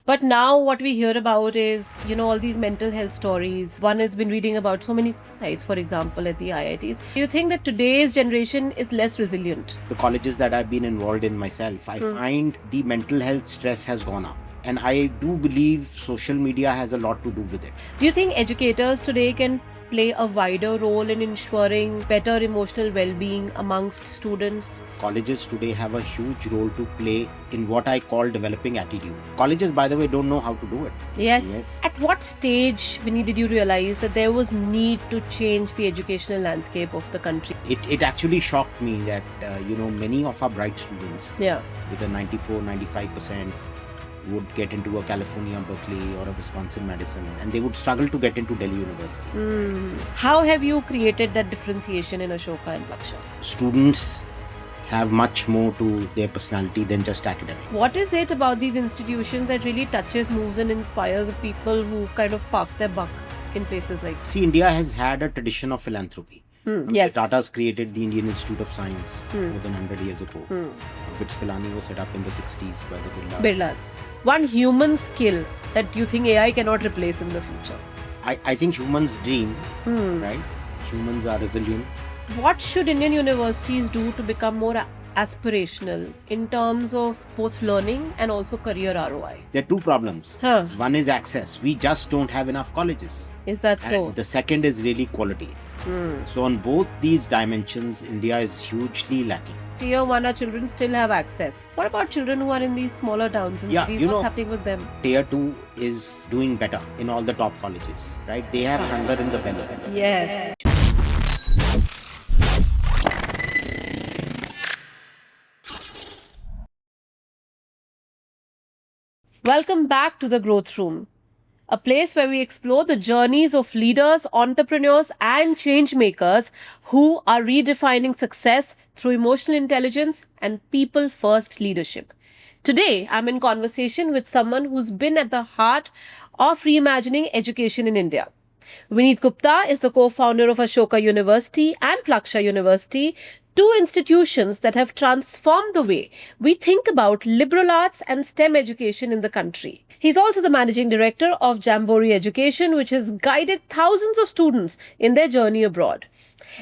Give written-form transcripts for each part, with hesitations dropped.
But now what we hear about is, all these mental health stories. One has been reading about so many suicides, for example, at the IITs. Do you think that today's generation is less resilient? The colleges that I've been involved in myself, I find the mental health stress has gone up. And I do believe social media has a lot to do with it. Do you think educators today can play a wider role in ensuring better emotional well-being amongst students? Colleges today have a huge role to play in what I call developing attitude. Colleges, by the way, don't know how to do it. Yes. At what stage, Vineet, did you realize that there was need to change the educational landscape of the country? It actually shocked me that, many of our bright students with a 94, 95% would get into a California, Berkeley or a Wisconsin Madison, and they would struggle to get into Delhi University. How have you created that differentiation in Ashoka and Plaksha? Students have much more to their personality than just academic. What is it about these institutions that really touches, moves and inspires the people who kind of park their buck in places like this? See, India has had a tradition of philanthropy. Yes. The Tatas created the Indian Institute of Science more than 100 years ago. BITS Pilani was set up in the 60s by the Birlas. One human skill that you think AI cannot replace in the future? I think humans dream, right? Humans are resilient. What should Indian universities do to become more aspirational in terms of both learning and also career ROI? There are two problems. One is access. We just don't have enough colleges. Is that so? And the second is really quality. So on both these dimensions, India is hugely lacking. Tier 1, our children still have access. What about children who are in these smaller towns and cities? What's happening with them? Tier 2 is doing better in all the top colleges, right? They have hunger in the belly. Yes. Welcome back to the Growth Room, a place where we explore the journeys of leaders, entrepreneurs, and change makers who are redefining success through emotional intelligence and people-first leadership. Today, I'm in conversation with someone who's been at the heart of reimagining education in India. Vineet Gupta is the co-founder of Ashoka University and Plaksha University, two institutions that have transformed the way we think about liberal arts and STEM education in the country. He's also the managing director of Jamboree Education, which has guided thousands of students in their journey abroad.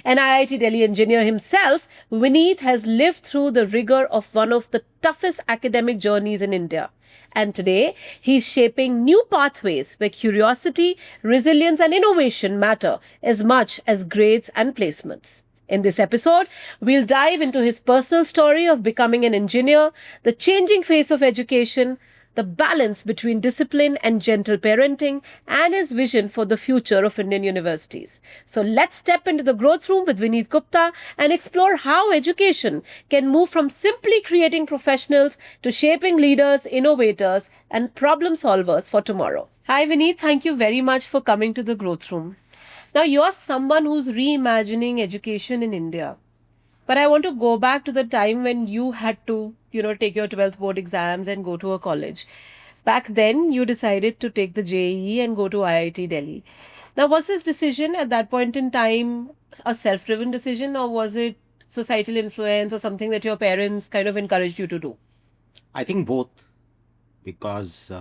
An IIT Delhi engineer himself, Vineet has lived through the rigor of one of the toughest academic journeys in India. And today, he's shaping new pathways where curiosity, resilience, and innovation matter as much as grades and placements. In this episode, we'll dive into his personal story of becoming an engineer, the changing face of education, the balance between discipline and gentle parenting, and his vision for the future of Indian universities. So let's step into the growth room with Vineet Gupta and explore how education can move from simply creating professionals to shaping leaders, innovators, and problem solvers for tomorrow. Hi Vineet, thank you very much for coming to the growth room. Now, you're someone who's reimagining education in India. But I want to go back to the time when you had to, take your 12th board exams and go to a college. Back then, you decided to take the JEE and go to IIT Delhi. Now, was this decision at that point in time a self-driven decision, or was it societal influence or something that your parents kind of encouraged you to do? I think both, because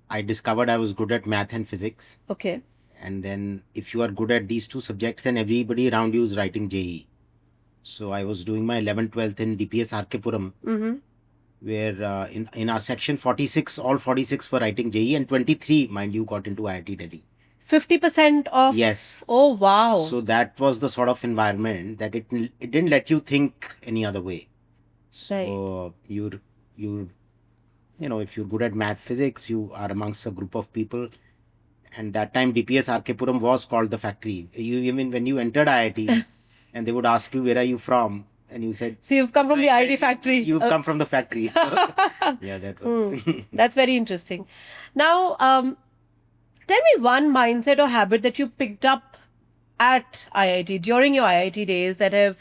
I discovered I was good at math and physics. Okay. And then if you are good at these two subjects, then everybody around you is writing JEE. So I was doing my 11th, 12th in DPS Arkepuram, where in our section 46, all 46 were writing JEE, and 23, mind you, got into IIT Delhi. 50% of? Yes. Oh, wow. So that was the sort of environment that it didn't let you think any other way. So if you're good at math, physics, you are amongst a group of people. And that time DPS Arkepuram was called the factory. Even when you entered IIT and they would ask you, where are you from? And you said, so you've come from the IIT factory. You've come from the factory. So, yeah, that was. That's very interesting. Now, tell me one mindset or habit that you picked up at IIT during your IIT days that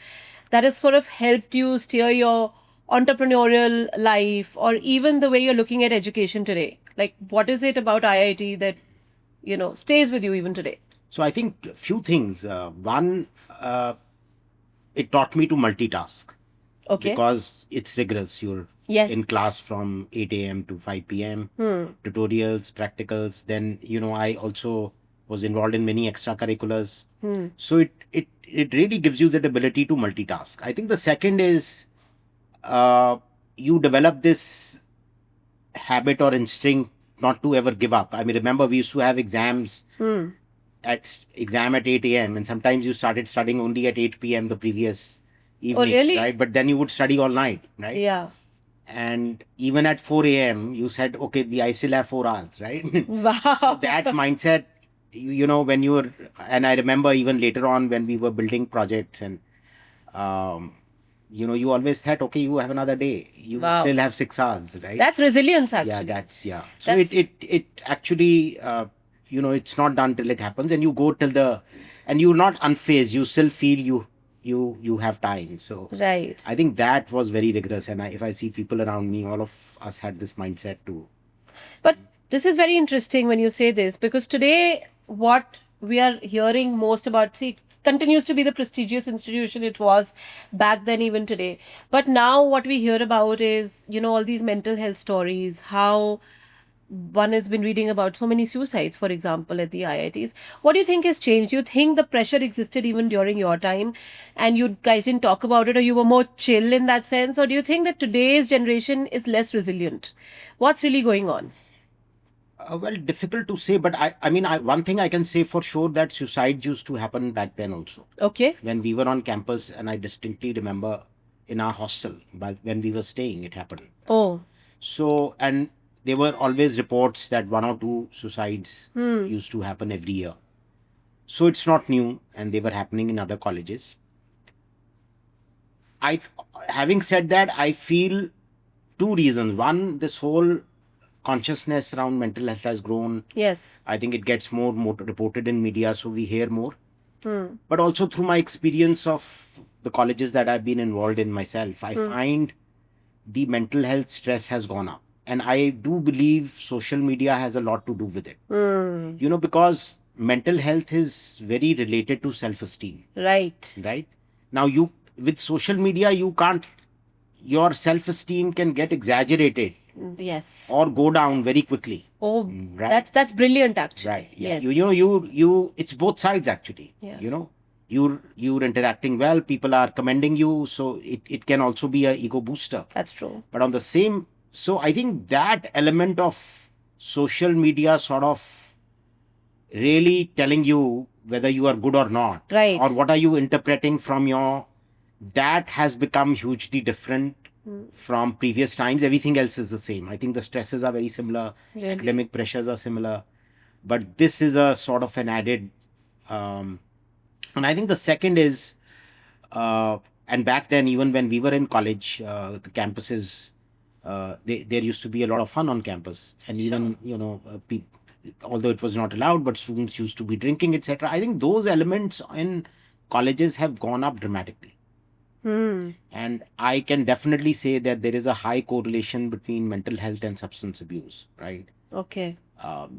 has sort of helped you steer your entrepreneurial life, or even the way you're looking at education today. Like, what is it about IIT that stays with you even today? So I think a few things. One, it taught me to multitask. Okay. Because it's rigorous. You're Yes. in class from 8 a.m. to 5 p.m. Tutorials, practicals. Then, I also was involved in many extracurriculars. So it really gives you that ability to multitask. I think the second is uh, you develop this habit or instinct not to ever give up. I mean, remember we used to have exams at 8 a.m. and sometimes you started studying only at 8 p.m. the previous evening, really? right? But then you would study all night, right? Yeah. And even at 4 a.m., you said, okay, I still have 4 hours, right? Wow. So that mindset, when you were, and I remember even later on when we were building projects and, you always thought, okay, you have another day. You Wow. still have 6 hours, right? That's resilience, Yeah, actually. So That's- it actually, it's not done till it happens, and you go and you're not unfazed. You still feel you have time. So Right. I think that was very rigorous, and if I see people around me, all of us had this mindset too. But this is very interesting when you say this, because today what we are hearing most about, see, continues to be the prestigious institution it was back then, even today. But now what we hear about is, all these mental health stories, how one has been reading about so many suicides, for example, at the IITs. What do you think has changed? Do you think the pressure existed even during your time and you guys didn't talk about it, or you were more chill in that sense? Or do you think that today's generation is less resilient? What's really going on? Well, difficult to say, but I mean, one thing I can say for sure that suicide used to happen back then also. Okay. When we were on campus, and I distinctly remember in our hostel, but when we were staying, it happened. Oh. So, and there were always reports that one or two suicides used to happen every year. So it's not new, and they were happening in other colleges. Having said that, I feel two reasons. One, this whole consciousness around mental health has grown. Yes. I think it gets more reported in media, so we hear more. But also through my experience of the colleges that I've been involved in myself, I find the mental health stress has gone up. And I do believe social media has a lot to do with it. Because mental health is very related to self-esteem. Right. Now, with social media, your self-esteem can get exaggerated Yes. or go down very quickly. Oh, Right. that's brilliant, actually. Right. Yeah. Yes. You it's both sides actually. Yeah. You're interacting well, people are commending you, so it can also be a ego booster. That's true. But on the same, so I think that element of social media sort of really telling you whether you are good or not, Right. or what are you interpreting from that has become hugely different from previous times. Everything else is the same. I think the stresses are very similar, Really? academic pressures are similar, but this is a sort of an added and I think the second is and back then, even when we were in college, the campuses, there used to be a lot of fun on campus, and even although it was not allowed, but students used to be drinking, etc. I think those elements in colleges have gone up dramatically. And I can definitely say that there is a high correlation between mental health and substance abuse, right? Okay.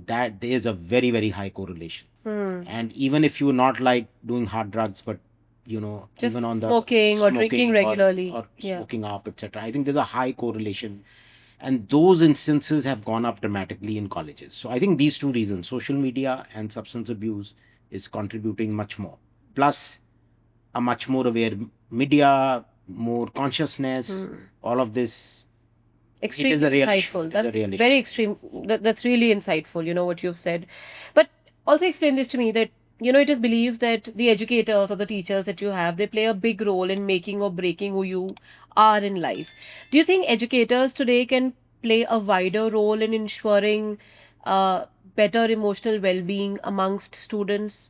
That there is a very, very high correlation. And even if you're not like doing hard drugs, but Just even on the smoking or drinking regularly. or Yeah. smoking up, etc. I think there's a high correlation, and those instances have gone up dramatically in colleges. So I think these two reasons, social media and substance abuse, is contributing much more. Plus, a much more aware media, more consciousness, all of this. Extremely It is a real issue. insightful. It is a That's real issue. very extreme. That's really insightful, what you've said. But also explain this to me that, it is believed that the educators or the teachers that you have, they play a big role in making or breaking who you are in life. Do you think educators today can play a wider role in ensuring better emotional well-being amongst students?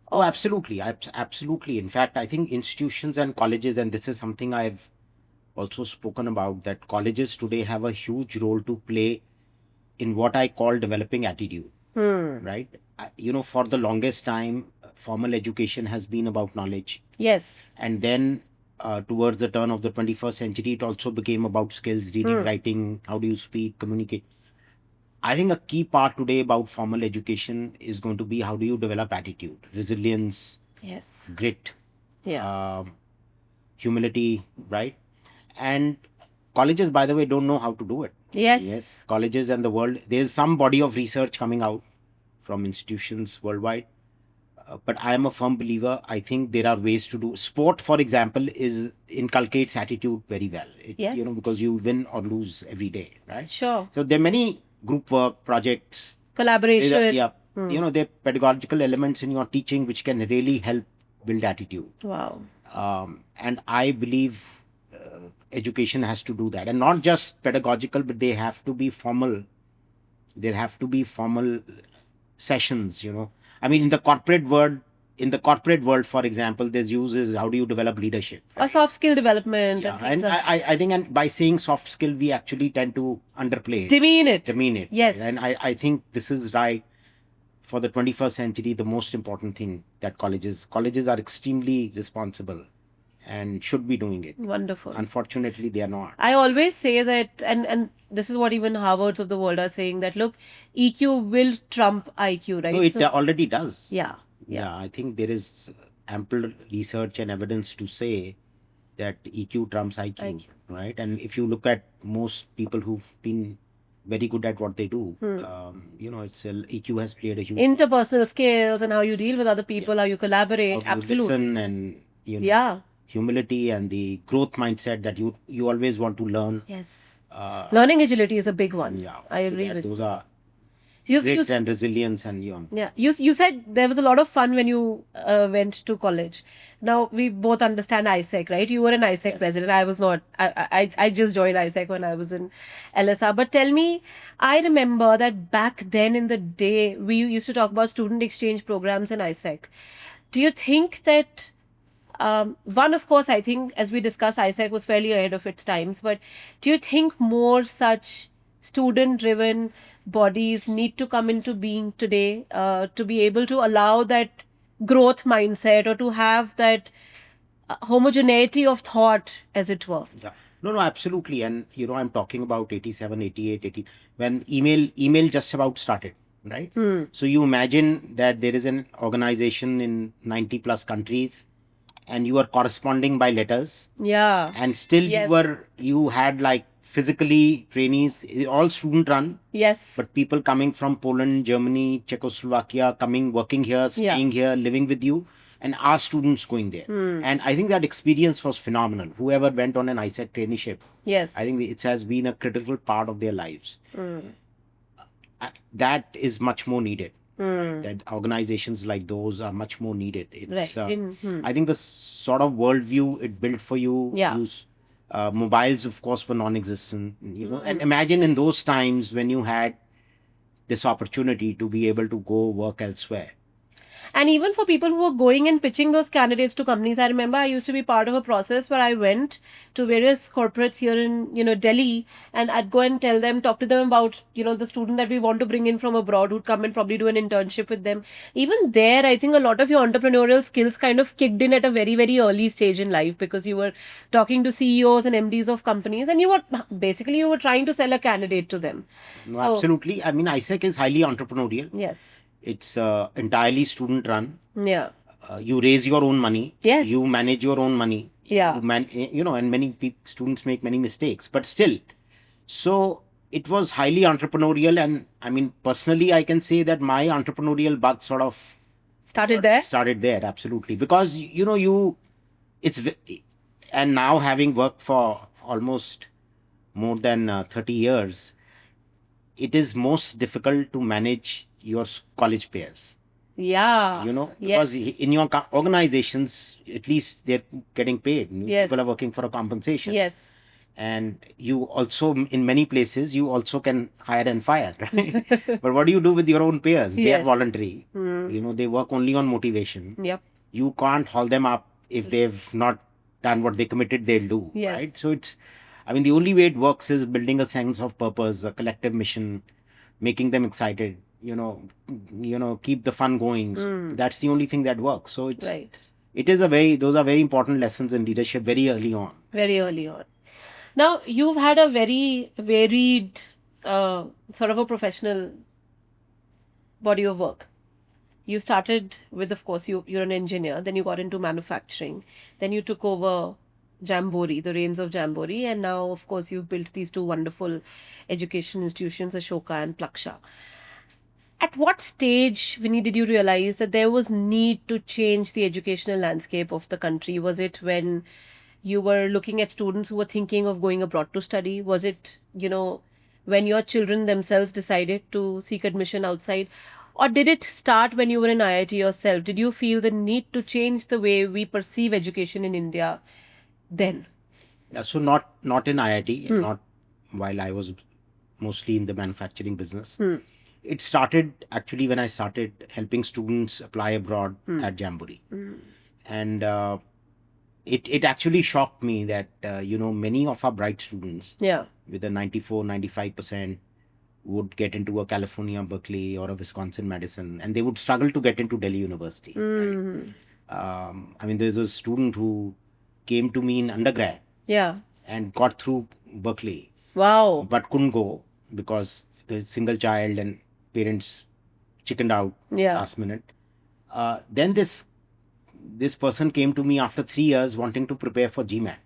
Oh, absolutely. Absolutely. In fact, I think institutions and colleges, and this is something I've also spoken about, that colleges today have a huge role to play in what I call developing attitude, right? For the longest time, formal education has been about knowledge. Yes. And then towards the turn of the 21st century, it also became about skills, reading, writing, how do you speak, communicate. I think a key part today about formal education is going to be how do you develop attitude, resilience, Yes. grit, Yeah. humility, right? And colleges, by the way, don't know how to do it. Yes. Colleges and the world, there's some body of research coming out from institutions worldwide. But I am a firm believer. I think there are ways to do. Sport, for example, is inculcates attitude very well. Yes. Because you win or lose every day, right? Sure. So there are many group work projects, Collaboration. there are pedagogical elements in your teaching which can really help build attitude. Wow. And I believe education has to do that, and not just pedagogical, but they have to be formal. There have to be formal sessions. I mean, in the corporate world, for example, there's uses how do you develop leadership, Or soft skill development. yeah, And and I think, and by saying soft skill, we actually tend to underplay it, demean it. Yes. And I think this is right. For the 21st century, the most important thing that colleges are extremely responsible and should be doing it. Wonderful. Unfortunately, they are not. I always say that, and this is what even Harvards of the world are saying, that look, EQ will trump IQ, right? No, it already does. Yeah. I think there is ample research and evidence to say that EQ trumps IQ, right? And if you look at most people who've been very good at what they do, EQ has played a huge Interpersonal skills and how you deal with other people, how you collaborate. how you Absolutely. listen, and Yeah. humility and the growth mindset that you always want to learn. Yes. Learning agility is a big one. Yeah, I agree with those are you. great, and resilience, and Yeah, you said there was a lot of fun when you went to college. Now we both understand ISEC, right? You were an ISEC president. I was not. I just joined ISEC when I was in LSR. But tell me, I remember that back then in the day we used to talk about student exchange programs in ISEC. Do you think that one, of course, I think as we discussed, ISEC was fairly ahead of its times. But do you think more such student-driven bodies need to come into being today to be able to allow that growth mindset, or to have that homogeneity of thought, as it were? Yeah. No, absolutely. And I'm talking about 87, 88, 80, when email just about started, right? So you imagine that there is an organization in 90 plus countries, and you are corresponding by letters. Yeah. And still you had like physically trainees, all student run. Yes. But people coming from Poland, Germany, Czechoslovakia, working here, staying here, living with you, and our students going there. And I think that experience was phenomenal. Whoever went on an ISEC traineeship, yes, I think it has been a critical part of their lives. That is much more needed. That organizations like those are much more needed. It's, I think the sort of worldview it built for you. Mobiles, of course, were non-existent. And imagine in those times when you had this opportunity to be able to go work elsewhere. And even for people who were going and pitching those candidates to companies, I remember I used to be part of a process where I went to various corporates here in, Delhi, and I'd go and tell them, talk to them about, the student that we want to bring in from abroad who'd come and probably do an internship with them. Even there, I think a lot of your entrepreneurial skills kind of kicked in at a very, very early stage in life, because you were talking to CEOs and MDs of companies, and you were trying to sell a candidate to them. No, absolutely. I mean, ISEC is highly entrepreneurial. Yes. It's entirely student run. Yeah. You raise your own money. Yes. You manage your own money. Yeah. And many students make many mistakes, but still. So it was highly entrepreneurial, and I mean, personally, I can say that my entrepreneurial bug sort of started there. Absolutely, because and now having worked for almost more than 30 years, it is most difficult to manage your college peers. Yeah. Because in your organizations, at least they're getting paid. Yes. People are working for a compensation. Yes. And you also, in many places, you also can hire and fire, right? But what do you do with your own peers? They are voluntary. They work only on motivation. Yep. You can't haul them up if they've not done what they committed they'll do, right? So the only way it works is building a sense of purpose, a collective mission, making them excited, keep the fun going. So that's the only thing that works. So those are very important lessons in leadership very early on. Very early on. Now, you've had a very varied sort of a professional body of work. You started with, of course, you're an engineer, then you got into manufacturing, then you took over Jamboree, the reins of Jamboree, and now, of course, you've built these two wonderful education institutions, Ashoka and Plaksha. At what stage, Vinny, did you realize that there was need to change the educational landscape of the country? Was it when you were looking at students who were thinking of going abroad to study? Was it, when your children themselves decided to seek admission outside? Or did it start when you were in IIT yourself? Did you feel the need to change the way we perceive education in India then? Yeah, so not in IIT, not while I was mostly in the manufacturing business. It started actually when I started helping students apply abroad at Jamboree. And it actually shocked me that, many of our bright students Yeah. with a 94-95% would get into a California Berkeley or a Wisconsin Madison, and they would struggle to get into Delhi University. Right? I mean, there's a student who came to me in undergrad Yeah. and got through Berkeley, Wow. but couldn't go because the single child and parents chickened out Yeah. last minute. Then this person came to me after 3 years wanting to prepare for GMAT,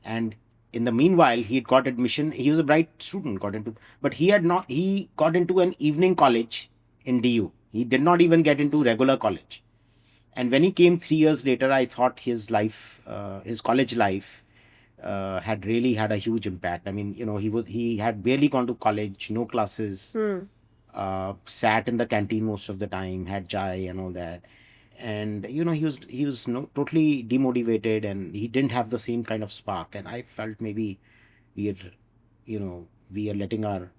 and in the meanwhile he had got admission. He was a bright student, but he got into an evening college in DU. He did not even get into regular college. And when he came 3 years later, I thought his college life, had really had a huge impact. I mean, he had barely gone to college, no classes, sat in the canteen most of the time, had chai and all that, and he was totally demotivated, and he didn't have the same kind of spark. And I felt maybe we are, we are letting our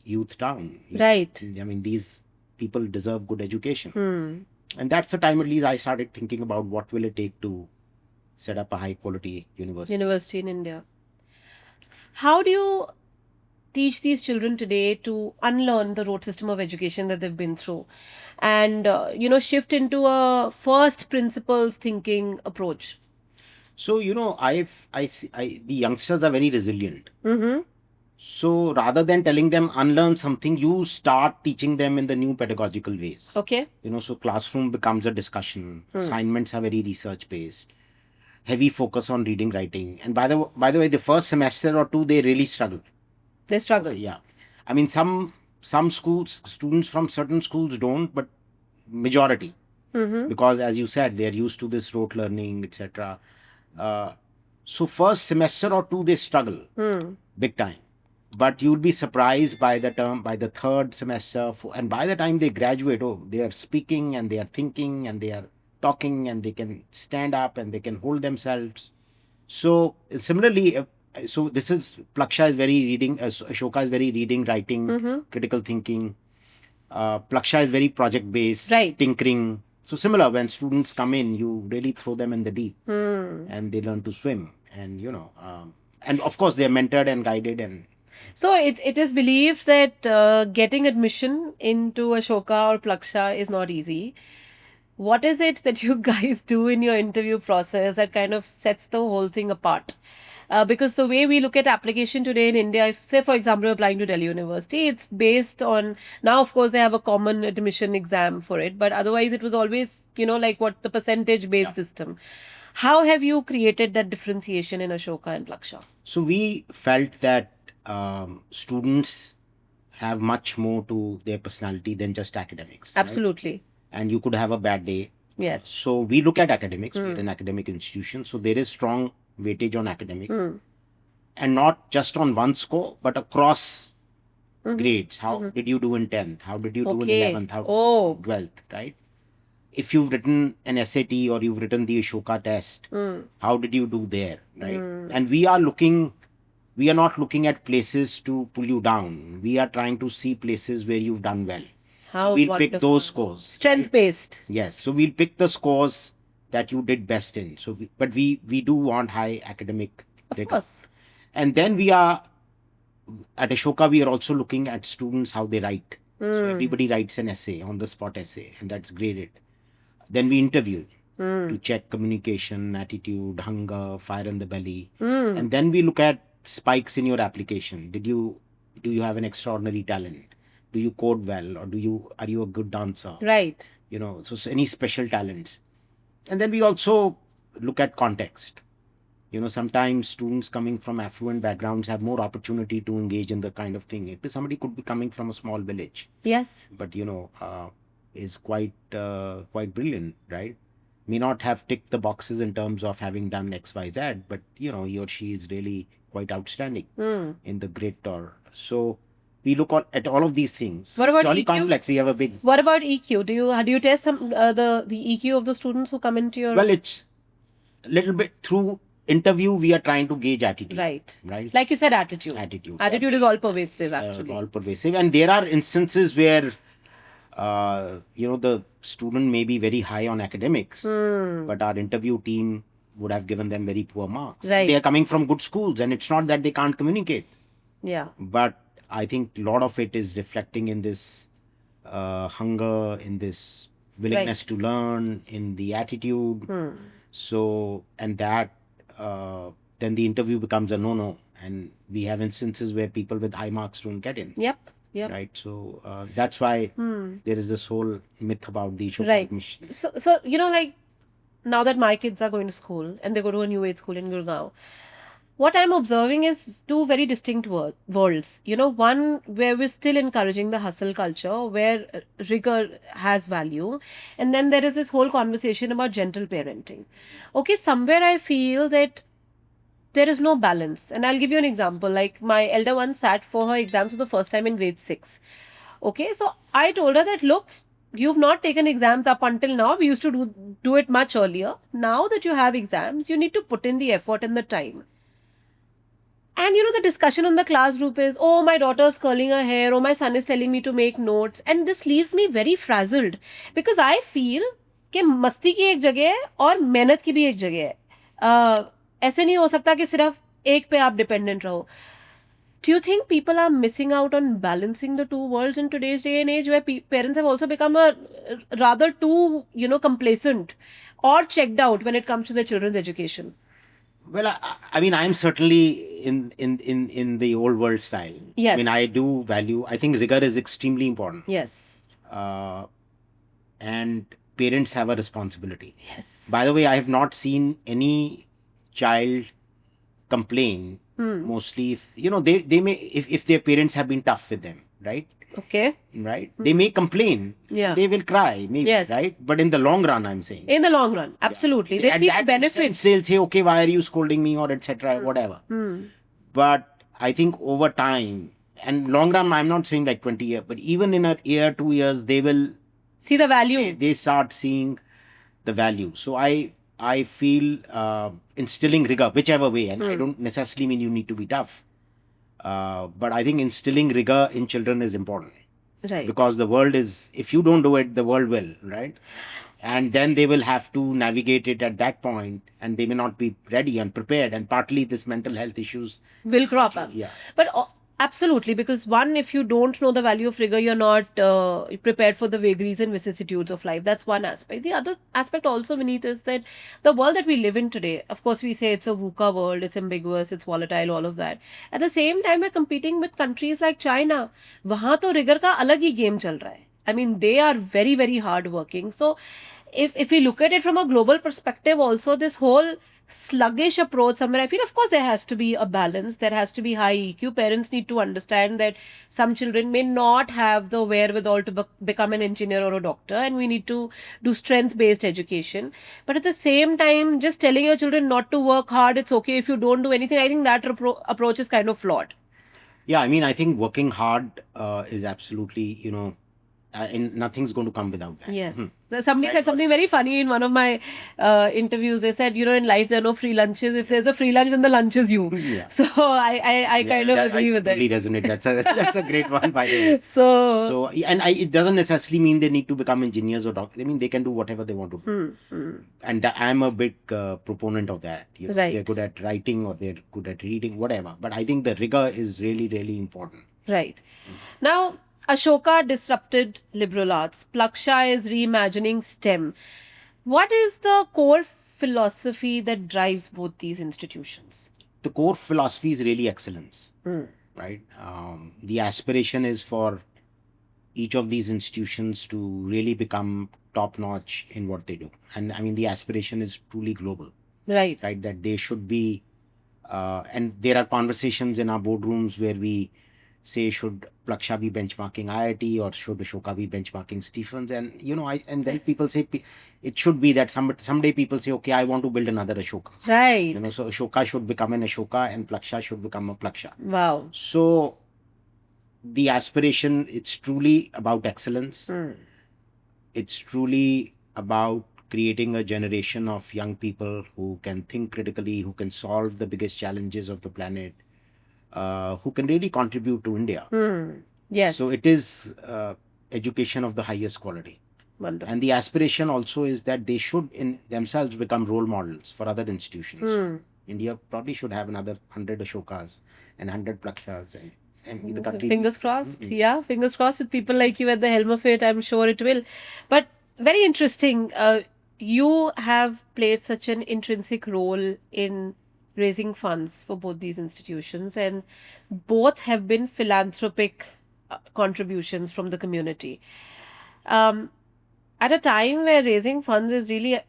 youth down. Right. I mean, these people deserve good education. And that's the time, at least, I started thinking about what will it take to set up a high quality university In India. How do you teach these children today to unlearn the rote system of education that they've been through and, shift into a first principles thinking approach? So, the youngsters are very resilient. So rather than telling them unlearn something, you start teaching them in the new pedagogical ways. Okay. So classroom becomes a discussion. Assignments are very research based. Heavy focus on reading, writing. And by the way, the first semester or two, they really struggle. They struggle. Yeah. I mean, some schools, students from certain schools don't, but majority. Because as you said, they're used to this rote learning, etc. So first semester or two, they struggle big time. But you'll be surprised by the third semester, and by the time they graduate, they are speaking and they are thinking and they are talking and they can stand up and they can hold themselves. So similarly, so this is Plaksha is very reading, Ashoka is very reading, writing, critical thinking. Plaksha is very project based, Right. tinkering. So similar, when students come in, you really throw them in the deep and they learn to swim. And and of course they are mentored and guided. And So it is believed that getting admission into Ashoka or Plaksha is not easy. What is it that you guys do in your interview process that kind of sets the whole thing apart? Because the way we look at application today in India, if, say, for example, you're applying to Delhi University, it's based on, now, of course, they have a common admission exam for it, but otherwise it was always, like what the percentage-based system. How have you created that differentiation in Ashoka and Plaksha? so we felt that students have much more to their personality than just academics. Right? Absolutely. And you could have a bad day. Yes. So we look at academics. We're an academic institution. So there is strong weightage on academics. And not just on one score, but across grades. How did you do in 10th? How did you do in Okay. 11th? How Oh. 12th, right? If you've written an SAT or you've written the Ashoka test, how did you do there, right? And we are not looking at places to pull you down. We are trying to see places where you've done well. How So we'll pick wonderful. those scores. Strength-based. Yes. So we'll pick the scores that you did best in. So, but we do want high academic Of rigor. course. And then we are at Ashoka. We are also looking at students how they write. So everybody writes an essay, on the spot essay, and that's graded. Then we interview to check communication, attitude, hunger, fire in the belly, and then we look at spikes in your application. Do you have an extraordinary talent? Do you code well, or are you a good dancer? Right. So any special talents. And then we also look at context. Sometimes students coming from affluent backgrounds have more opportunity to engage in the kind of thing. If somebody could be coming from a small village, Yes. but is quite brilliant, right? May not have ticked the boxes in terms of having done XYZ, but he or she is really quite outstanding in the grit. Or so we look at all of these things. What about It's really EQ? complex. We have a big. What about EQ? Do you test some the EQ of the students who come into your Well, it's a little bit through interview. We are trying to gauge attitude. right? Right. Like you said, attitude. Attitude. Attitude is all pervasive, actually. All pervasive, and there are instances where the student may be very high on academics, but our interview team would have given them very poor marks. Right. They are coming from good schools, and it's not that they can't communicate, Yeah. but I think a lot of it is reflecting in this hunger, in this willingness to learn, in the attitude. So, and that then the interview becomes a no, and we have instances where people with high marks don't get in. Yep. Yep. Right. So that's why there is this whole myth about the issue of Right. admission. So like now that my kids are going to school and they go to a new age school in Gurgaon, what I'm observing is two very distinct worlds. One where we're still encouraging the hustle culture, where rigor has value, and then there is this whole conversation about gentle parenting. Okay, somewhere I feel that there is no balance. And I'll give you an example. Like my elder one sat for her exams for the first time in grade 6. Okay, so I told her that, look, you've not taken exams up until now. We used to do it much earlier. Now that you have exams, you need to put in the effort and the time. And the discussion in the class group is, oh, my daughter's curling her hair, oh, my son is telling me to make notes. And this leaves me very frazzled because I feel कि मस्ती की एक जगह है और मेहनत की भी एक जगह है. ऐसे नहीं हो सकता कि सिर्फ एक पे आप डिपेंडेंट रहो. Do you think people are missing out on balancing the two worlds in today's day and age, where parents have also become rather too, complacent or checked out when it comes to their children's education? Well, I mean, I'm certainly in the old world style. Yes. I mean, I do value. I think rigor is extremely important. Yes. And parents have a responsibility. Yes. By the way, I have not seen any child complain. Mostly, if they may, if their parents have been tough with them, right? Okay. Right. They may complain. Yeah. They will cry, maybe. Yes. Right. But in the long run, I'm saying. In the long run, absolutely. They At see that the benefits. instance, they'll say, okay, why are you scolding me, or etc. Whatever. But I think over time and long run, I'm not saying like 20 years, but even in a year, 2 years, they will See the value. they start seeing the value. So I feel instilling rigor, whichever way, and I don't necessarily mean you need to be tough. But I think instilling rigor in children is important. Right. Because the world is, if you don't do it, the world will, right? And then they will have to navigate it at that point, and they may not be ready and prepared. And partly this mental health issues will crop up. Yeah. But absolutely, because one, if you don't know the value of rigor, you're not prepared for the vagaries and vicissitudes of life. That's one aspect. The other aspect also, Vineet, is that the world that we live in today, of course, we say it's a VUCA world, it's ambiguous, it's volatile, all of that. At the same time, we're competing with countries like China. वहाँ तो rigor का अलग ही game चल रहा है. I mean, they are very, very hard working. So, if we look at it from a global perspective, also this whole sluggish approach somewhere, I feel, of course, there has to be a balance. There has to be high EQ. Parents need to understand that some children may not have the wherewithal to become an engineer or a doctor, and we need to do strength-based education. But at the same time, just telling your children not to work hard, it's okay if you don't do anything, I think that approach is kind of flawed. Yeah, I mean, I think working hard is absolutely, and nothing's going to come without that. Yes. Somebody said something very funny in one of my interviews. They said, in life there are no free lunches. If there's a free lunch, then the lunch is you. Yeah. So I kind of agree with that. I totally resonate. That's a great one, by the way. So and it doesn't necessarily mean they need to become engineers or doctors. I mean, they can do whatever they want to do. And I'm a big proponent of that. Right. They're good at writing or they're good at reading, whatever. But I think the rigor is really, really important. Right. Now, Ashoka disrupted liberal arts. Plaksha is reimagining STEM. What is the core philosophy that drives both these institutions? The core philosophy is really excellence, right? The aspiration is for each of these institutions to really become top-notch in what they do. And I mean, the aspiration is truly global. Right. right? That they should be, and there are conversations in our boardrooms where we say, should Plaksha be benchmarking IIT or should Ashoka be benchmarking Stephens? And and then people say it should be that someday people say, okay, I want to build another Ashoka. Right. So Ashoka should become an Ashoka and Plaksha should become a Plaksha. Wow. So the aspiration, it's truly about excellence. It's truly about creating a generation of young people who can think critically, who can solve the biggest challenges of the planet, who can really contribute to India. Yes. So it is education of the highest quality. Wonderful. And the aspiration also is that they should in themselves become role models for other institutions. India probably should have another 100 Ashokas and 100 Plakshas, and the country. Fingers crossed. Yeah, fingers crossed with people like you at the helm of it. I'm sure it will. But very interesting. You have played such an intrinsic role in raising funds for both these institutions, and both have been philanthropic contributions from the community. At a time where raising funds is really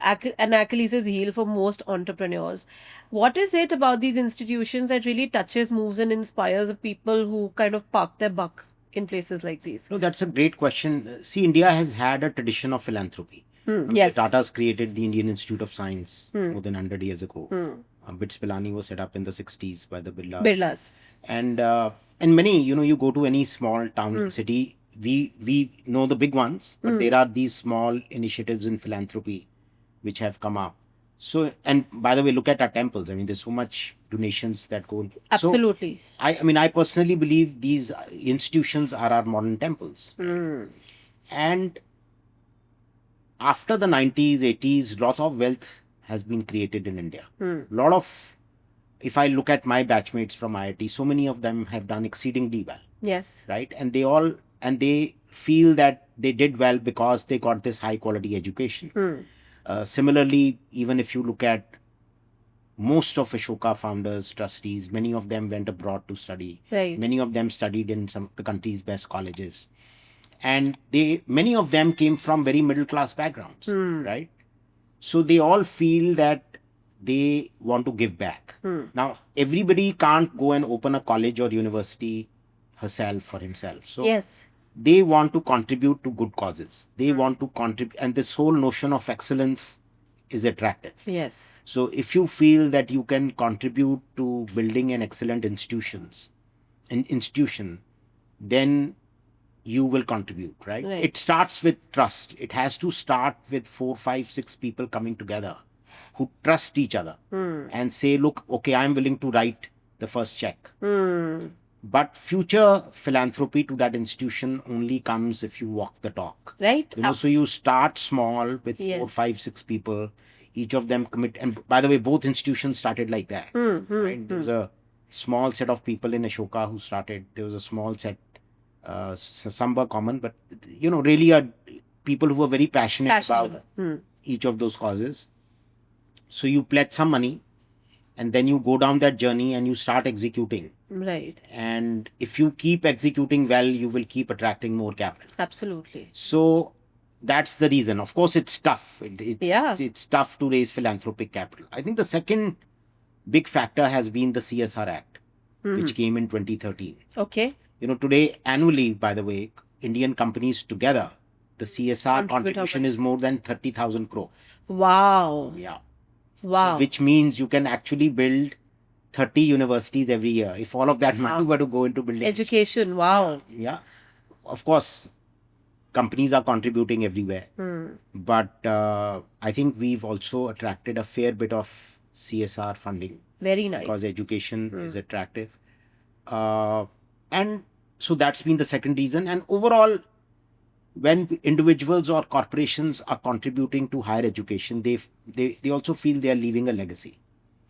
an Achilles' heel for most entrepreneurs, what is it about these institutions that really touches, moves, and inspires the people who kind of park their buck in places like these? No, that's a great question. See, India has had a tradition of philanthropy. Yes. The Tatas created the Indian Institute of Science more than 100 years ago. BITS Pilani was set up in the 60s by the Birlas. And many, you go to any small town, city, we know the big ones, but there are these small initiatives in philanthropy which have come up. So, and by the way, look at our temples. I mean, there's so much donations that go. Absolutely. So, I personally believe these institutions are our modern temples. And after the 90s, 80s, lot of wealth has been created in India. Lot of, if I look at my batchmates from IIT, so many of them have done exceedingly well. Yes. Right? And they feel that they did well because they got this high quality education. Similarly, even if you look at most of Ashoka founders, trustees, many of them went abroad to study. Right. Many of them studied in some of the country's best colleges. And many of them came from very middle class backgrounds, right? So they all feel that they want to give back. Now, everybody can't go and open a college or university herself or himself. So Yes. they want to contribute to good causes. They want to contribute, and this whole notion of excellence is attractive. Yes. So if you feel that you can contribute to building an excellent institution, then you will contribute, right? It starts with trust. It has to start with 4, 5, 6 people coming together who trust each other and say, look, okay, I'm willing to write the first check. But future philanthropy to that institution only comes if you walk the talk. Right. So you start small with 4, 5, 6 people. Each of them commit. And by the way, both institutions started like that. Right? There was a small set of people in Ashoka who started. There was a small set. Some were common, but really are people who were very passionate about each of those causes. So you pledge some money, and then you go down that journey and you start executing. Right. And if you keep executing well, you will keep attracting more capital. Absolutely. So that's the reason. Of course, it's tough. It's tough to raise philanthropic capital. I think the second big factor has been the CSR Act, which came in 2013. Okay. Today, annually, by the way, Indian companies together, the CSR contribution is more than 30,000 crore. Wow. Yeah. Wow. So, which means you can actually build 30 universities every year if all of that money were to go into building education. Wow. Yeah. Of course, companies are contributing everywhere. But I think we've also attracted a fair bit of CSR funding. Very nice. Because education is attractive. And so that's been the second reason. And overall, when individuals or corporations are contributing to higher education, they also feel they are leaving a legacy.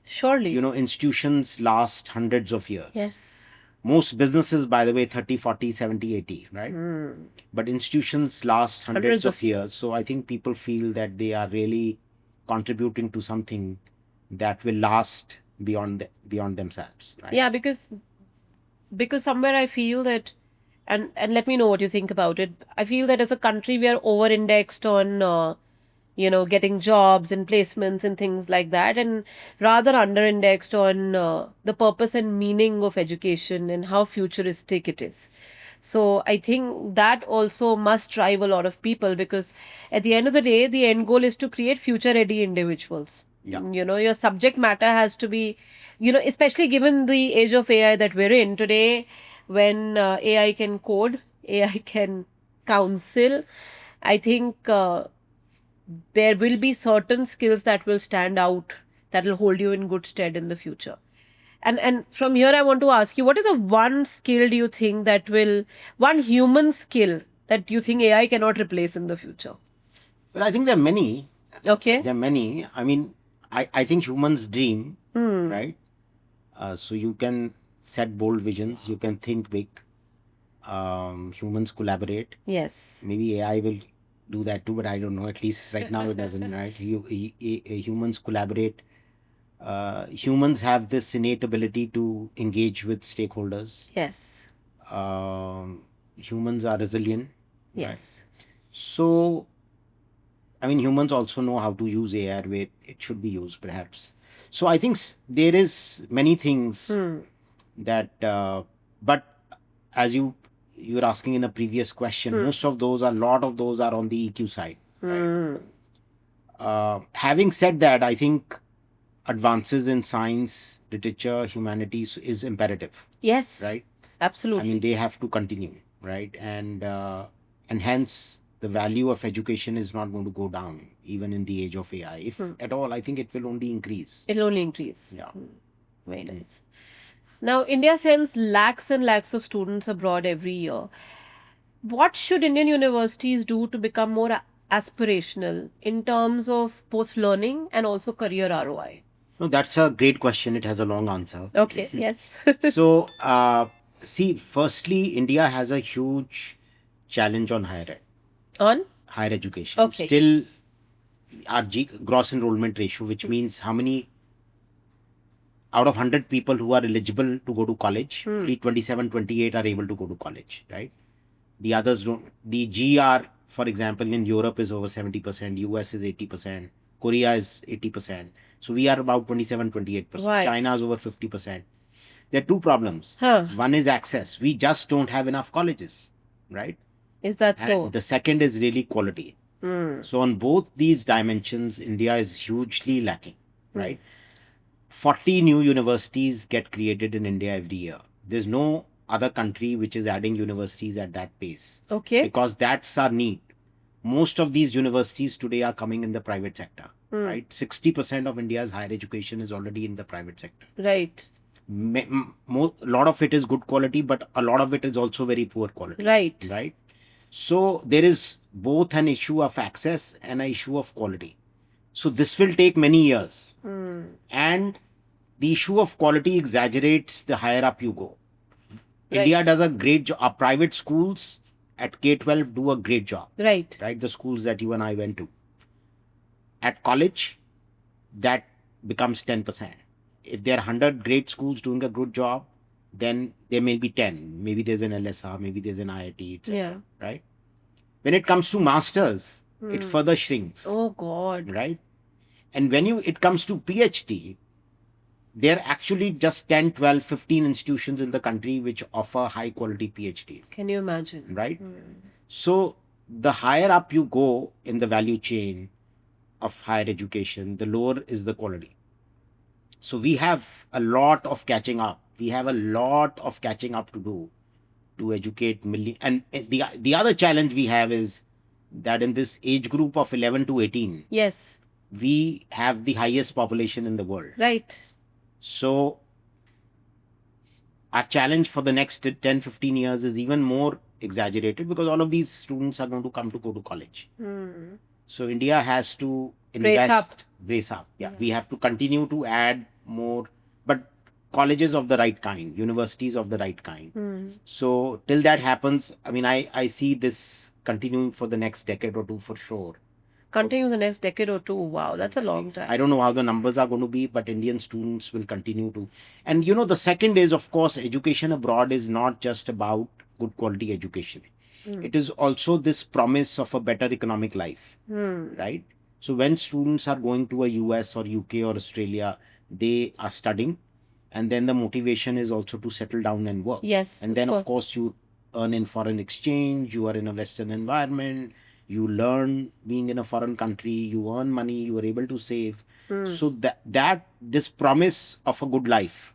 Surely. Institutions last hundreds of years. Yes. Most businesses, by the way, 30, 40, 70, 80, right? But institutions last hundreds of years. So I think people feel that they are really contributing to something that will last beyond themselves. Right? Yeah, because somewhere I feel that, and let me know what you think about it. I feel that as a country, we are over-indexed on, getting jobs and placements and things like that, and rather under indexed on the purpose and meaning of education and how futuristic it is. So I think that also must drive a lot of people, because at the end of the day, the end goal is to create future ready individuals. Yeah. Your subject matter has to be, especially given the age of AI that we're in today, when AI can code, AI can counsel. I think there will be certain skills that will stand out, that will hold you in good stead in the future. And from here, I want to ask you, what is the one skill do you think that will, one human skill that you think AI cannot replace in the future? Well, I think there are many. Okay. There are many. I mean, I think humans dream, right? So you can set bold visions, you can think big. Humans collaborate. Yes. Maybe AI will do that too, but I don't know. At least right now it doesn't, right? Humans collaborate. Humans have this innate ability to engage with stakeholders. Yes. Humans are resilient. Right? Yes. So, I mean, humans also know how to use AI where it should be used, perhaps. So I think there is many things that, but as you were asking in a previous question, most of those, a lot of those are on the EQ side. Right? Having said that, I think advances in science, literature, humanities is imperative. Yes. Right? Absolutely. I mean, they have to continue, right? And hence the value of education is not going to go down even in the age of AI. If at all, I think it will only increase. It'll only increase. Yeah. Very nice. Now, India sends lakhs and lakhs of students abroad every year. What should Indian universities do to become more aspirational in terms of both learning and also career ROI? No, that's a great question. It has a long answer. Okay, yes. So, see, firstly, India has a huge challenge on On? higher education. Okay. Still, our gross enrollment ratio, which means how many out of 100 people who are eligible to go to college, only 27, 28 are able to go to college, right? The others don't. The GR, for example, in Europe is over 70%, US is 80%, Korea is 80%. So we are about 27, 28%. Right. China is over 50%. There are two problems. Huh. One is access. We just don't have enough colleges, right? Is that And so? the second is really quality. So on both these dimensions, India is hugely lacking, right? 40 new universities get created in India every year. There's no other country which is adding universities at that pace. Okay. Because that's our need. Most of these universities today are coming in the private sector, right? 60% of India's higher education is already in the private sector. Right. A lot of it is good quality, but a lot of it is also very poor quality. Right. Right. So there is both an issue of access and an issue of quality. So this will take many years. And the issue of quality exaggerates the higher up you go. Right. India does a great job. Our private schools at K-12 do a great job. Right. Right. The schools that you and I went to. At college, that becomes 10%. If there are 100 great schools doing a good job, then there may be 10. Maybe there's an LSR, maybe there's an IIT, etc. Yeah. Right? When it comes to masters, it further shrinks. Oh God. Right? And when it comes to PhD, there are actually just 10, 12, 15 institutions in the country which offer high quality PhDs. Can you imagine? Right? So the higher up you go in the value chain of higher education, the lower is the quality. So we have a lot of catching up. We have a lot of catching up to do to educate million. And the other challenge we have is that in this age group of 11 to 18, Yes. we have the highest population in the world. Right. So our challenge for the next 10, 15 years is even more exaggerated because all of these students are going to come to go to college. So India has to invest, brace up. Yeah, we have to continue to add more, but colleges of the right kind, universities of the right kind. So till that happens, I mean, I see this continuing for the next decade or two for sure. Continue the next decade or two. Wow, that's a long time. I don't know how the numbers are going to be, but Indian students will continue to. And the second is, of course, education abroad is not just about good quality education. It is also this promise of a better economic life, right? So when students are going to a US or UK or Australia, they are studying, and then the motivation is also to settle down and work. Yes, And of then, of course. course, you earn in foreign exchange, you are in a Western environment, you learn being in a foreign country, you earn money, you are able to save. So that this promise of a good life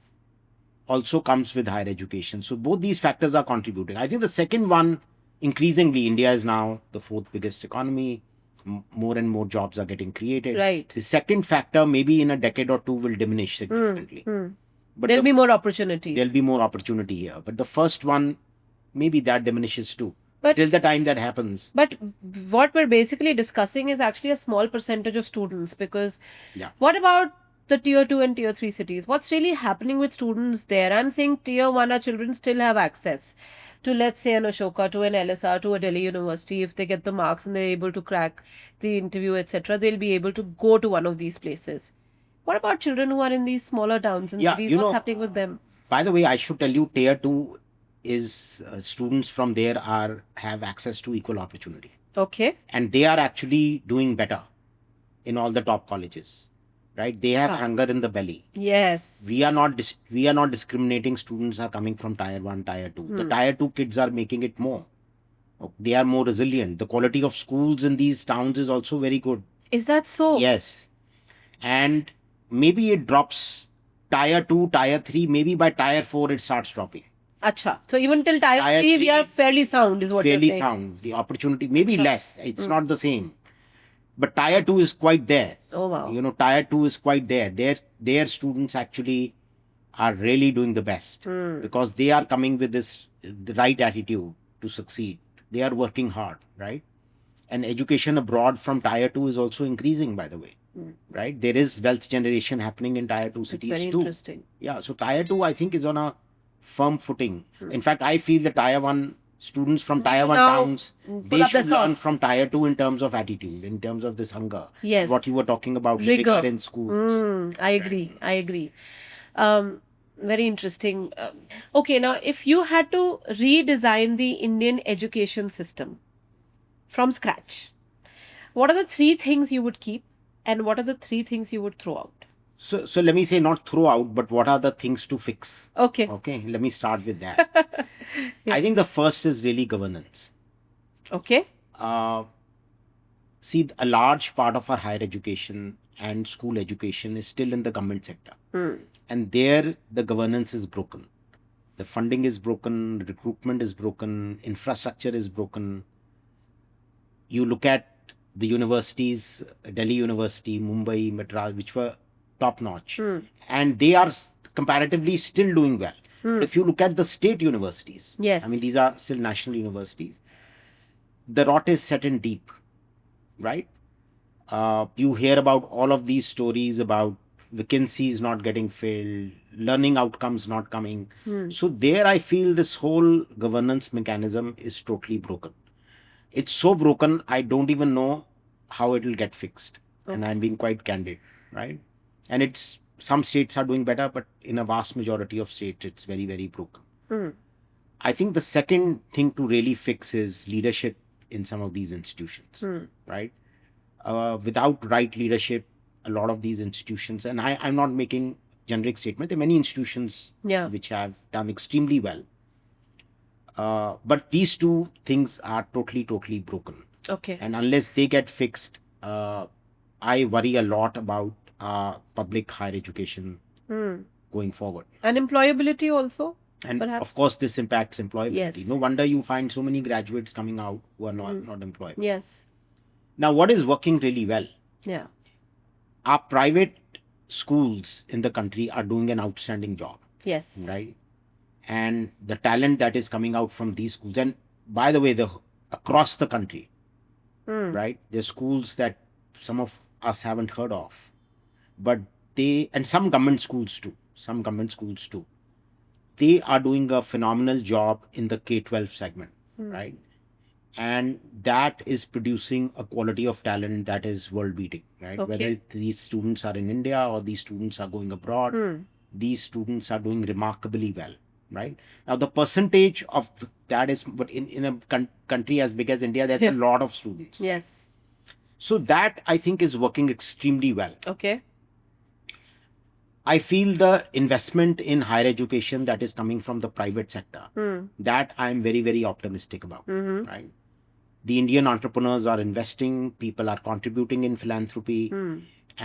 also comes with higher education. So both these factors are contributing. I think the second one, increasingly, India is now the fourth biggest economy. More and more jobs are getting created. Right. The second factor, maybe in a decade or two, will diminish significantly. But There'll be more opportunities. there'll be more opportunity here. But the first one, maybe that diminishes too. But Till the time that happens. But what we're basically discussing is actually a small percentage of students, because Yeah. what about the tier 2 and tier 3 cities? What's really happening with students there? I'm saying tier 1, our children still have access to, let's say, an Ashoka, to an LSR, to a Delhi university. If they get the marks and they're able to crack the interview, etc., they'll be able to go to one of these places. What about children who are in these smaller towns and Yeah, cities? you What's know, happening with them? By the way, I should tell you, tier 2 is students from there have access to equal opportunity. Okay. And they are actually doing better in all the top colleges, right? They have hunger in the belly. Yes. We are not discriminating. Students are coming from tier 1, tier 2. The tier 2 kids are making it more. They are more resilient. The quality of schools in these towns is also very good. Is that so? Yes. And maybe it drops tier 2, tier 3, maybe by tier 4 it starts dropping. Acha. So even till tier Tier 3, we three, are fairly sound, is what you're Fairly saying. sound. The opportunity maybe less. It's not the same. But tier 2 is quite there. Oh, wow. You know, tier 2 is quite there. Their students actually are really doing the best because they are coming with the right attitude to succeed. They are working hard, right? And education abroad from tier 2 is also increasing, by the way, right? There is wealth generation happening in tier 2 It's cities very too. interesting. Yeah, so tier 2 I think is on a firm footing. In fact, I feel the tier 1 students from tier 1 now towns, pull they up their should learn socks. from tier 2 in terms of attitude, in terms of this hunger. Yes. What you were talking about, Rigor. rigor in schools. I agree. Very interesting. Okay, now if you had to redesign the Indian education system from scratch, what are the 3 things you would keep and what are the 3 things you would throw out? So let me say, not throw out, but what are the things to fix? Okay. Okay, let me start with that. I think the first is really governance. Okay. See, a large part of our higher education and school education is still in the government sector. And there, the governance is broken. The funding is broken, recruitment is broken, infrastructure is broken. You look at the universities, Delhi University, Mumbai, Madras, which were top notch, and they are comparatively still doing well. But if you look at the state universities, Yes. I mean, these are still national universities, the rot is set in deep, right? You hear about all of these stories about vacancies not getting filled, learning outcomes not coming. So there I feel this whole governance mechanism is totally broken. It's so broken, I don't even know how it will get fixed. And I'm being quite candid, right? And it's, some states are doing better, but in a vast majority of states, it's very, very broken. I think the second thing to really fix is leadership in some of these institutions, right? Without right leadership, a lot of these institutions, and I'm not making generic statement, there are many institutions which have done extremely well. But these 2 things are totally broken. Okay. And unless they get fixed, I worry a lot about public higher education going forward. And employability also? And perhaps? of course, this impacts employability. Yes. No wonder you find so many graduates coming out who are not employed. Yes. Now, what is working really well? Yeah. Our private schools in the country are doing an outstanding job. Yes. Right? And the talent that is coming out from these schools, and by the way, across the country, right? There's schools that some of us haven't heard of, but and some government schools too, they are doing a phenomenal job in the K-12 segment, right? And that is producing a quality of talent that is world beating, right? Okay. Whether these students are in India or these students are going abroad, these students are doing remarkably well, right? Now, the percentage of that is, but in a country as big as India, that's a lot of students. Yes. So that I think is working extremely well. Okay. I feel the investment in higher education that is coming from the private sector, that I'm very, very optimistic about, right? The Indian entrepreneurs are investing, people are contributing in philanthropy,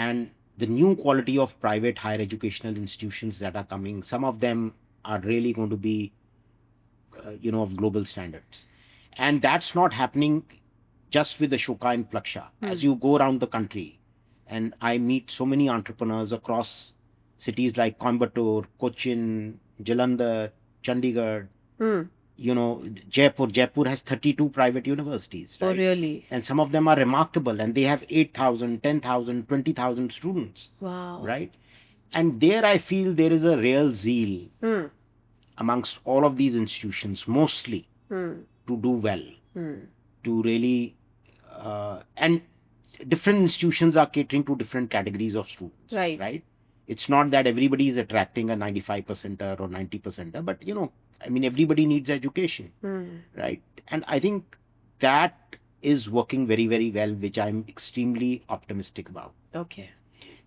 and the new quality of private higher educational institutions that are coming, some of them are really going to be, of global standards. And that's not happening just with Ashoka and Plaksha. As you go around the country, and I meet so many entrepreneurs across cities like Coimbatore, Cochin, Jalandhar, Chandigarh, Jaipur. Jaipur has 32 private universities, Oh, right? really? And some of them are remarkable, and they have 8,000, 10,000, 20,000 students, Wow. right? And there I feel there is a real zeal amongst all of these institutions, mostly to do well, to really, and different institutions are catering to different categories of students, Right. It's not that everybody is attracting a 95%er or 90%er, but everybody needs education, right? And I think that is working very, very well, which I'm extremely optimistic about. Okay.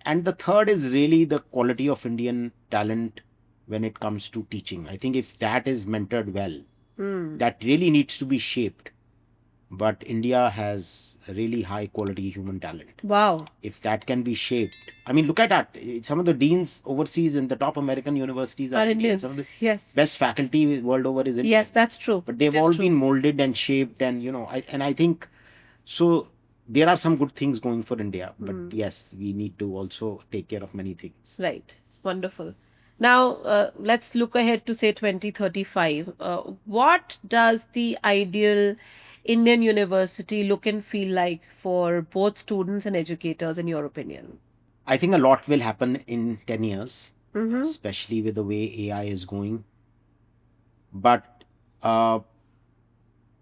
And the third is really the quality of Indian talent when it comes to teaching. I think if that is mentored well, that really needs to be shaped. But India has really high quality human talent. Wow. If that can be shaped, look at that. Some of the deans overseas in the top American universities Are are Indians. Some of the Yes. best faculty world over is Indian. Yes, that's true. But they've It is all true. been molded and shaped, and I think so. There are some good things going for India, but yes, we need to also take care of many things. Right. Wonderful. Now, let's look ahead to say 2035. What does the ideal Indian university look and feel like for both students and educators, in your opinion? I think a lot will happen in 10 years, especially with the way AI is going. But higher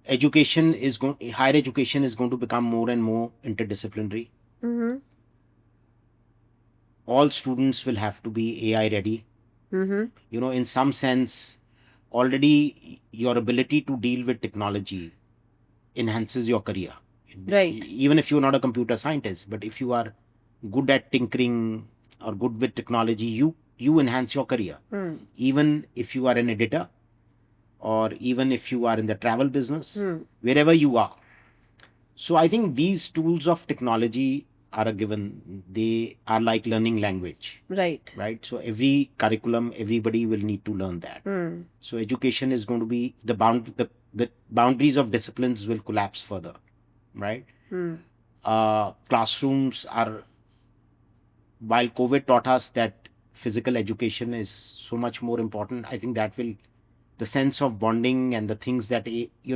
education is going to become more and more interdisciplinary. All students will have to be AI ready. In some sense, already your ability to deal with technology enhances your career. Right. Even if you're not a computer scientist, but if you are good at tinkering or good with technology, you enhance your career. Even if you are an editor, or even if you are in the travel business, wherever you are. So I think these tools of technology are a given. They are like learning language. Right. Right. So every curriculum, everybody will need to learn that. So education is going to be the boundaries of disciplines will collapse further. Right. Classrooms are, while COVID taught us that physical education is so much more important, I think that will, the sense of bonding and the things that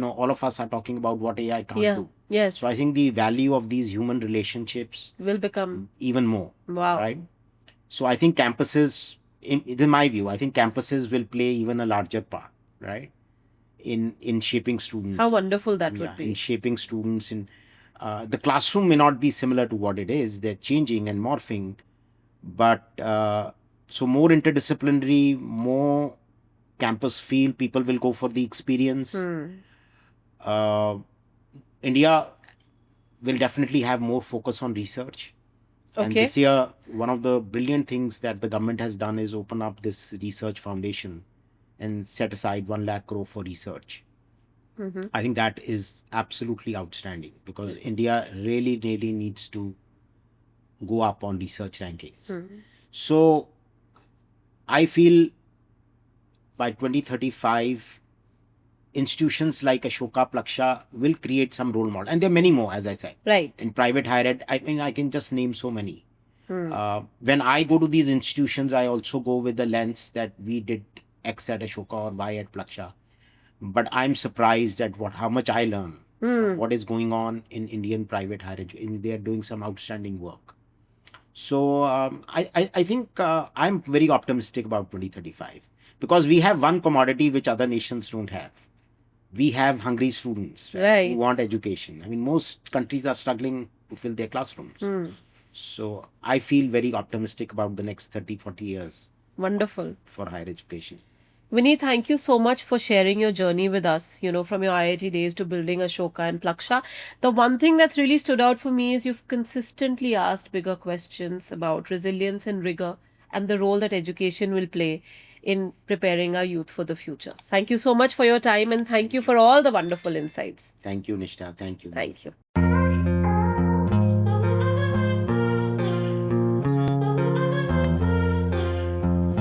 all of us are talking about what AI can't do. Yes. So I think the value of these human relationships will become even more. Wow. Right. So I think campuses, in my view, I think campuses will play even a larger part, right, in shaping students. How wonderful that would be. In shaping students. In the classroom may not be similar to what it is. They're changing and morphing, but so more interdisciplinary, more campus feel. People will go for the experience. India will definitely have more focus on research. And this year, one of the brilliant things that the government has done is open up this research foundation and set aside 1 lakh crore for research. I think that is absolutely outstanding, because India really, really needs to go up on research rankings. So I feel by 2035, institutions like Ashoka Plaksha will create some role model. And there are many more, as I said. Right. In private higher ed, I can just name so many. When I go to these institutions, I also go with the lens that we did X at Ashoka or Y at Plaksha. But I'm surprised at how much I learn, what is going on in Indian private higher education. They are doing some outstanding work. So I think I'm very optimistic about 2035, because we have one commodity which other nations don't have. We have hungry students, Right. who want education. Most countries are struggling to fill their classrooms. So I feel very optimistic about the next 30, 40 years. Wonderful. For higher education. Vinny, thank you so much for sharing your journey with us, from your IIT days to building Ashoka and Plaksha. The one thing that's really stood out for me is you've consistently asked bigger questions about resilience and rigor and the role that education will play in preparing our youth for the future. Thank you so much for your time and thank you for all the wonderful insights. Thank you, Nishta. Thank you. Thank you.